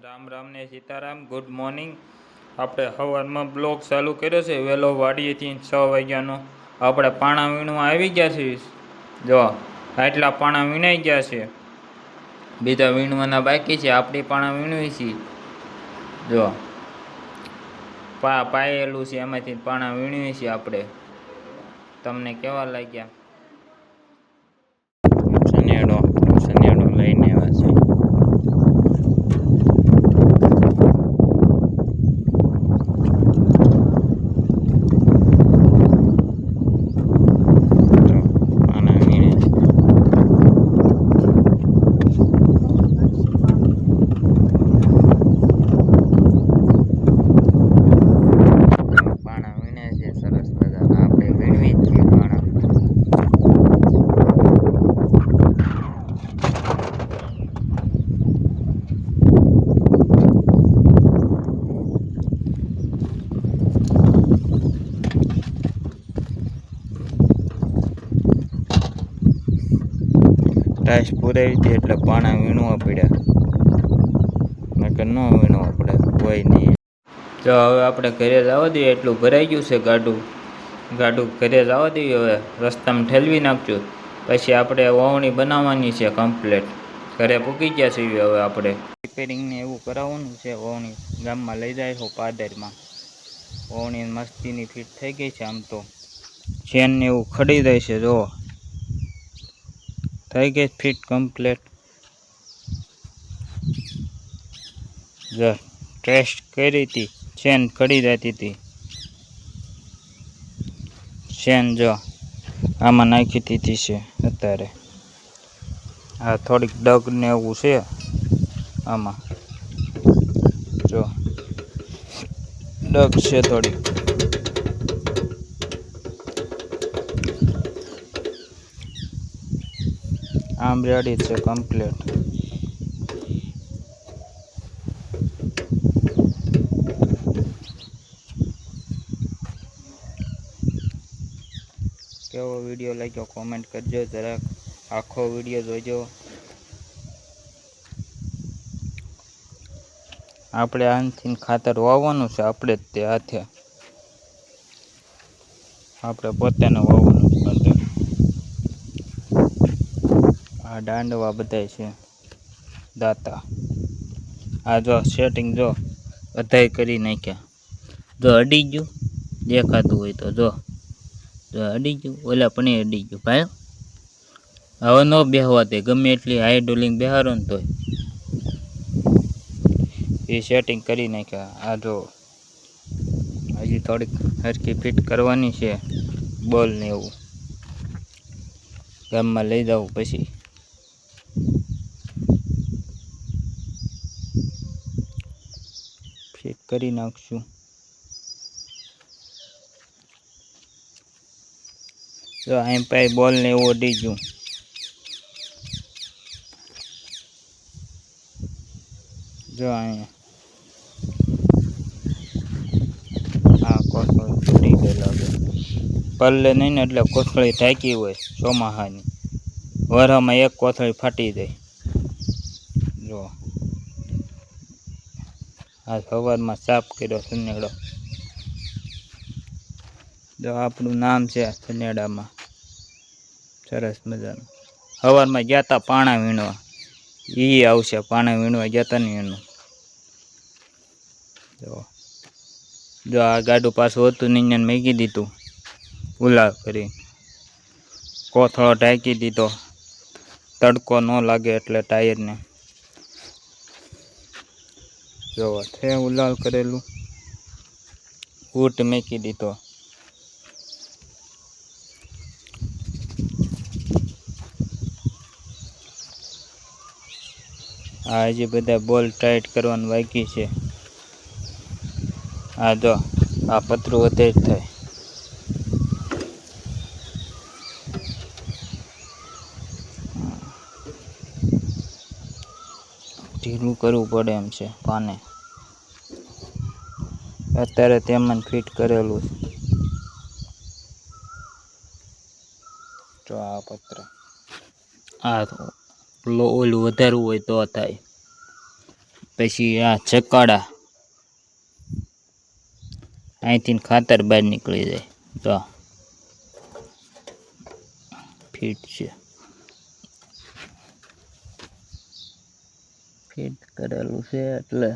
રામ રામ ને Sitaram. Good morning. આપણે સવારમાં બ્લોગ ચાલુ કર્યો છે વહેલો વાડીએથી 6 વાગ્યાનો. આપણે પાણા વીણવા આવી ગયા છીએ. જો આટલા પાણા વીણાઈ ગયા છે, બીજા વીણવાના બાકી છે. આપણી પાણા વીણવી છીએ. જો પાયેલું છે, એમાંથી પાણા વીણવી છીએ આપણે. તમને કેવા લાગ્યા? શનેડો લઈને આવ્યા છે. ટાઈસ પુરાવી હતી એટલે પાણા વીણવા પડ્યા, નકર ન વીણવા પડે કોઈ નહીં. જો હવે આપણે ઘરે જવા દઈએ, એટલું ભરાઈ ગયું છે ગાડું ઘરે જવા દઈએ. હવે રસ્તામાં ઠેલવી નાખજો, પછી આપણે વાવણી બનાવવાની છે કમ્પ્લેટ. ઘરે પૂકી ગયા છીએ. હવે આપણે રિપેરિંગને એવું કરાવવાનું છે. વાવણી ગામમાં લઈ જાય છો પાદરમાં. વાવણી મસ્તીની ફિટ થઈ ગઈ છે. આમ તો ચેનને એવું ખડી જાય છે. જો થઈ ગઈ ફિટ કમ્પ્લેટ. જો ટેસ્ટ કરી હતી, ચેન ખડી જતી હતી. ચેન જો આમાં નાખી દીધી છે અત્યારે. આ થોડીક ડગ ને એવું છે આમાં. જો ડગ છે થોડીક. આમ રેડી છે કમ્પ્લેટ. કેવો વિડીયો લાગ્યો કોમેન્ટ કરજો. જરાક આખો વિડીયો જોજો. આપણે આનથી ખાતર વાવવાનું છે, આપણે જ તે હાથે. આપણે પોતાને વાવવાનું છે. આ દાંડવા બધાય છે દાતા. આ જો સેટિંગ જો બધાય કરી નાખ્યા. જો અડી ગયું દેખાતું હોય તો જો અડી ગયું. ઓલા પણ અડી ગયું ભાઈ. હવે ન બેહવા દે, ગમે એટલી હાઈ ડોલિંગ બેહારો ને તોય. એ સેટિંગ કરી નાખ્યા. આ જો હજી થોડીક હરખી ફિટ કરવાની છે બોલ ને એવું. ગામમાં લઈ જવું પછી ફિટ કરી નાખશું. જો અહીં પાઈ બોલ ને એવું અડી ગયું. જો અહીંયા આ કોથળી ફૂટી ગયેલા છે. પલ્લે નહીં ને એટલે કોથળી ઢાંકી હોય ચોમાહાની. વરામાં એક કોથળી ફાટી જાય. જો આ સવારમાં સાફ કર્યો સનેડો. જો આપણું નામ છે સનેડામાં. સરસ મજાનું. સવારમાં ગયા હતા પાણા વીણવા. એ આવશે પાણા વીણવા ગયા હતા ને એનું. જો આ ગાડું પાછું હતું ને એને મૂકી દીધું ઉલાળ કરી. કોથળો ઢાંકી દીધો, તડકો ન લાગે એટલે ટાયરને. જો છે ઉલાળ કરેલું. ઊંટ મૂકી દીધો. આ હજી બધા બોલ ટાઈટ કરવાનું બાકી છે. આ જો આ પતરું વધે જ થાય. ઢીલું કરવું પડે એમ છે પાને. અત્યારે તેમાં ફિટ કરેલું છે. જો આ પત્ર આ ઓલું વધારવું હોય તો થાય. પછી આ ચકાડા અહીંથી ખાતર બહાર નીકળી જાય તો ફીટ છે, ફીટ કરેલું છે એટલે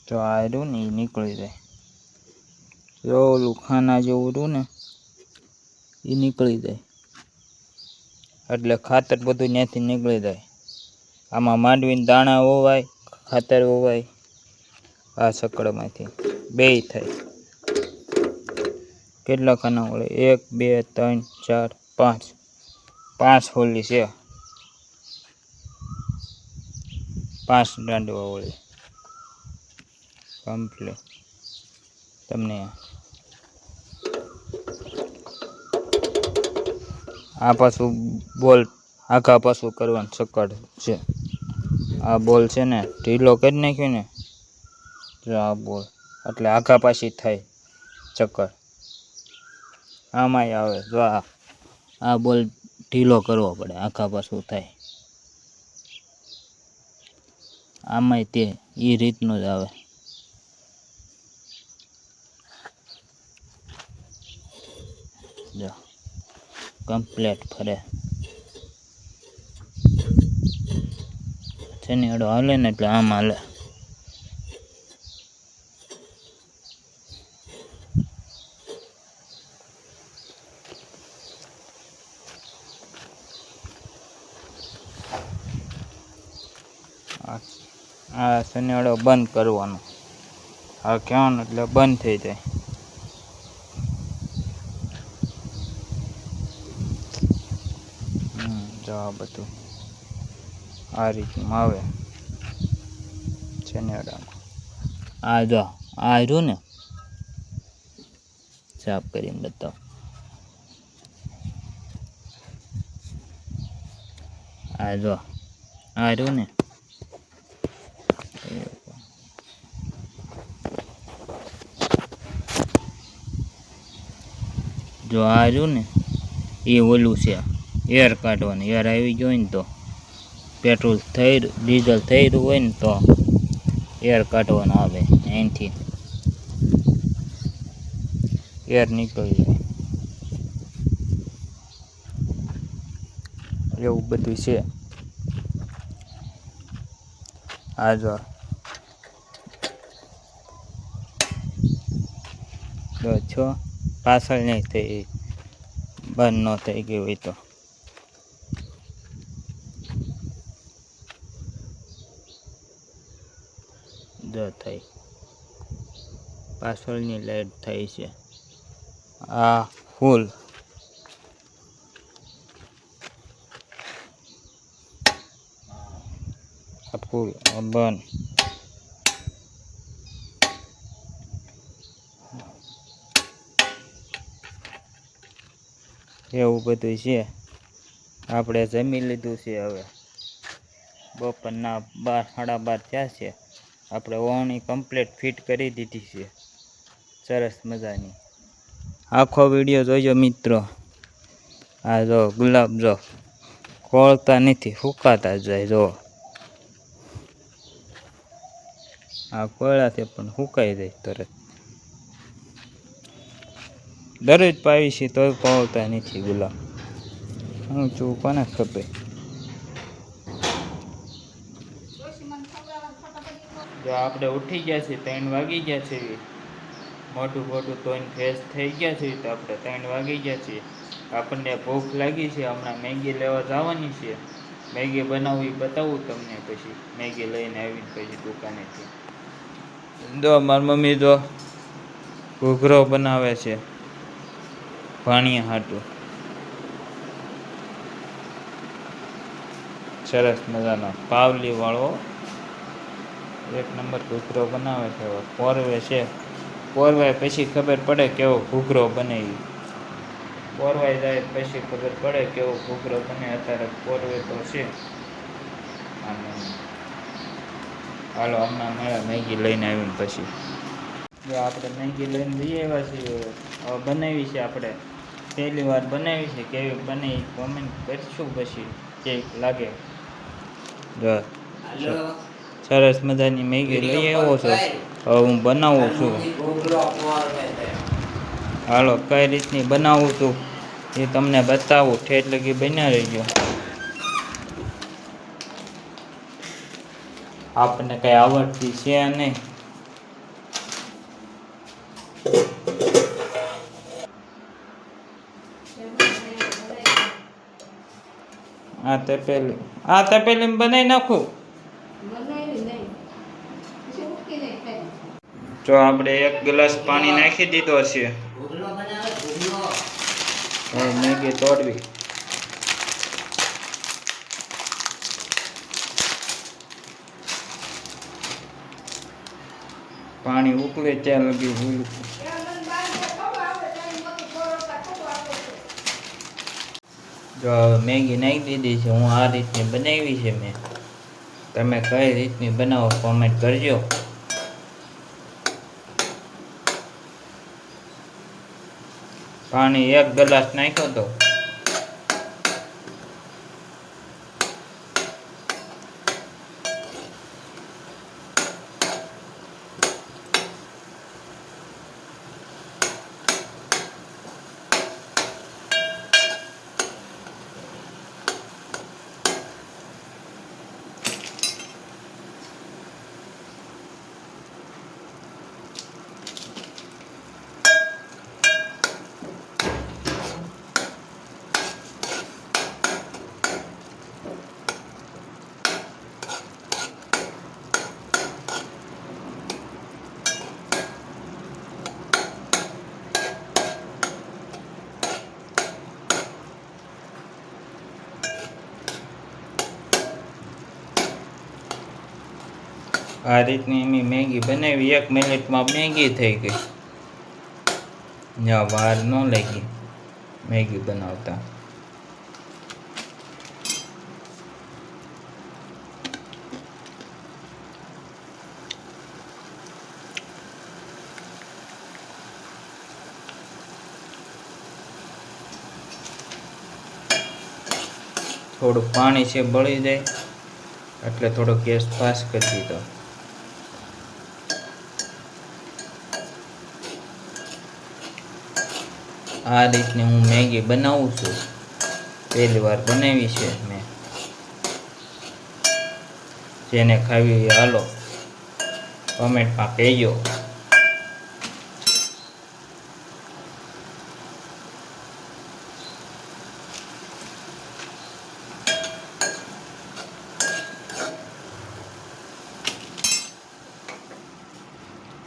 જો આ રહ્યું ને એ નીકળી જાય. જો ઓલું ખાના જેવું રહ્યું ને એ નીકળી જાય એટલે ખાતર બધું ત્યાંથી નીકળી જાય. આમાં માંડવીને દાણા હોવાય, ખાતર હોવાય, આ સકડમાંથી બેય થાય. કેટલા ખાના વળે? 1 2 3 4 5 હોલી છે, 5 દાંડવા વળે કમ્પ્લીટ. તમને આ પાછું બોલ આખા પાછું કરવાનું સકડ છે. આ બોલ છે ને ઢીલો કરી નાખ્યો ને, જો આ બોલ એટલે આખા પાછી થાય ચક્કર. આમાંય આવે જો આ બોલ ઢીલો કરવો પડે, આખા પાછું થાય. આમાંય તે એ રીતનું જ આવે. જો કમ્પ્લેટ ફરે છે ને એડો હાલે ને એટલે આમ હાલે. આ શનિવાડો બંધ કરવાનો, આ કહેવાનું એટલે બંધ થઈ જાય. જો આ બધું આ રીતનું આવે શનિવાડામાં. આ જો આ રહ્યું ને સાફ કરીને બતાવો. આ જો આ રહ્યું ને જો આ રહ્યું ને એ ઓલું છે એર કાઢવાનું. એર આવી ગયો ને તો પેટ્રોલ થઈ ડીઝલ થઈ રહ્યું હોય ને તો એર કાઢવાનું આવે, અહીંથી એર નીકળી જાય. એવું બધું છે. આ જો છો પાછળ નહીં થઈ, બંધ ન થઈ ગયું હોય તો જો થઈ પાછળની લાઈટ થઈ છે. આ ફૂલ ફૂલ બંધ. એવું બધું છે. આપણે જમી લીધું છે. હવે બપોરના 12 સાડા 12 થયા છે. આપણે ઓવણી કમ્પ્લીટ ફિટ કરી દીધી છે સરસ મજાની. આખો વિડીયો જોજો મિત્રો. આ જો ગુલાબ જો કોળતા નથી, સુકાતા જાય. જો આ કોળાથી પણ સુકાઈ જાય તરત. દરરોજ પાવી છે તોય કોળતા નથી ગુલાબ. હું છું કોને ખબર. જો આપણે ઉઠી ગયા છીએ, 3 વાગી ગયા છે. મોટું ધોઈને ફ્રેશ થઈ ગયા છે તો આપણે 3 વાગી ગયા છીએ. આપણને ભૂખ લાગી છે, હમણાં મેગી લેવા જવાની છે. મેગી બનાવવી બતાવું તમને. પછી મેગી લઈને આવીને પછી દુકાનેથી જો મારી મમ્મી જો ઘૂઘરો બનાવે છે ભાણિયા હાટું. સરસ મજાનો પાવલી વાળો 1 નંબર ઘૂઘરો બનાવે છે. પોરવે છે, પોરવાય પછી ખબર પડે કેવો ઘૂઘરો બને. પોરવાઈ જાય પછી ખબર પડે કેવો ઘૂઘરો બને. અત્યારે પોરવે તો છે. હાલો હમણાં મારા મેગી લઈને આવીને પછી જો આપણે મેગી લઈને જઈ આવ્યા છીએ. હવે બનાવી છે આપણે પહેલી વાર બનાવી છે, કેવી બને કોમેન્ટ કરશું, પછી કેક લાગે. જો સરસ મજાની મેગી લઈ આવ્યો છો, હવે હું બનાવું છું. હાલો કઈ રીતની બનાવું છું એ તમને બતાવું, ઠેઠ લગી બન્યા રહીજો. આપણને કઈ આવડતી છે નહીં. આ તપેલી બનાવી નાખું. જો આપણે 1 ગ્લાસ પાણી નાખી દીધો છે. હવે મેગી તોડવી. પાણી ઉકળે ત્યાં લગી ભૂલું. જો મેગી નાખી દીધી છે. હું આ રીતની બનાવી છે મેં. તમે કઈ રીતની બનાવો કોમેન્ટ કરજો. પાણી 1 ગ્લાસ નાખ્યો તો. આ રીતની મેં મેગી બનાવી. 1 મિનિટમાં મેગી થઈ ગઈ. જ્યાં વાર ન લાગી મેગી બનાવતા. થોડું પાણી છે બળી જાય એટલે થોડો ગેસ ફાસ્ટ કરી દીધો. આ રીતની હું મેગી બનાવું છું. પહેલી વાર બનાવી છે મેં. જેને ખાવી હાલો કોમેન્ટમાં કહેજો.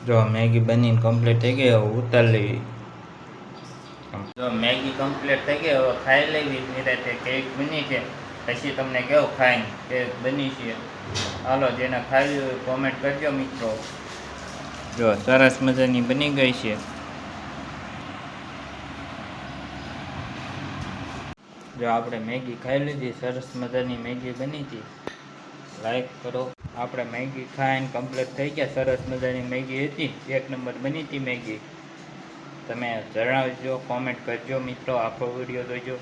જો મેગી બનીને કમ્પ્લીટ થઈ ગઈ. હવે ઉતાર લેવી. જો મેગી કમ્પ્લીટ થઈ ગઈ. હવે ખાઈ લેવી. નિરાતે કેક બની છે. પછી તમને કેવું ખાઈને કેક બની છે. હાલો જેને ખાવી હોય કોમેન્ટ કરજો મિત્રો. જો સરસ મજાની બની ગઈ છે. જો આપણે મેગી ખાઈ લીધી. સરસ મજાની મેગી બની હતી. લાઈક કરો. આપણે મેગી ખાઈને કમ્પ્લીટ થઈ ગયા. સરસ મજાની મેગી હતી. 1 નંબર બની હતી મેગી. તમે જણાવજો, કોમેન્ટ કરજો મિત્રો. આખો વિડીયો જોજો.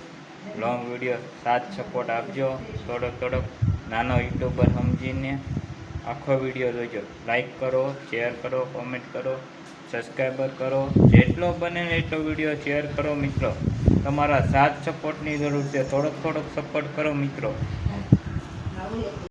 લોંગ વિડીયો સાથ સપોર્ટ આપજો. થોડોક નાનો યુટ્યુબર સમજીને આખો વિડીયો જોજો. લાઈક કરો, શેર કરો, કોમેન્ટ કરો, સબસ્ક્રાઈબર કરો. જેટલો બને એટલો વિડીયો શેર કરો મિત્રો. તમારા સાથ સપોર્ટની જરૂર છે. થોડોક સપોર્ટ કરો મિત્રો.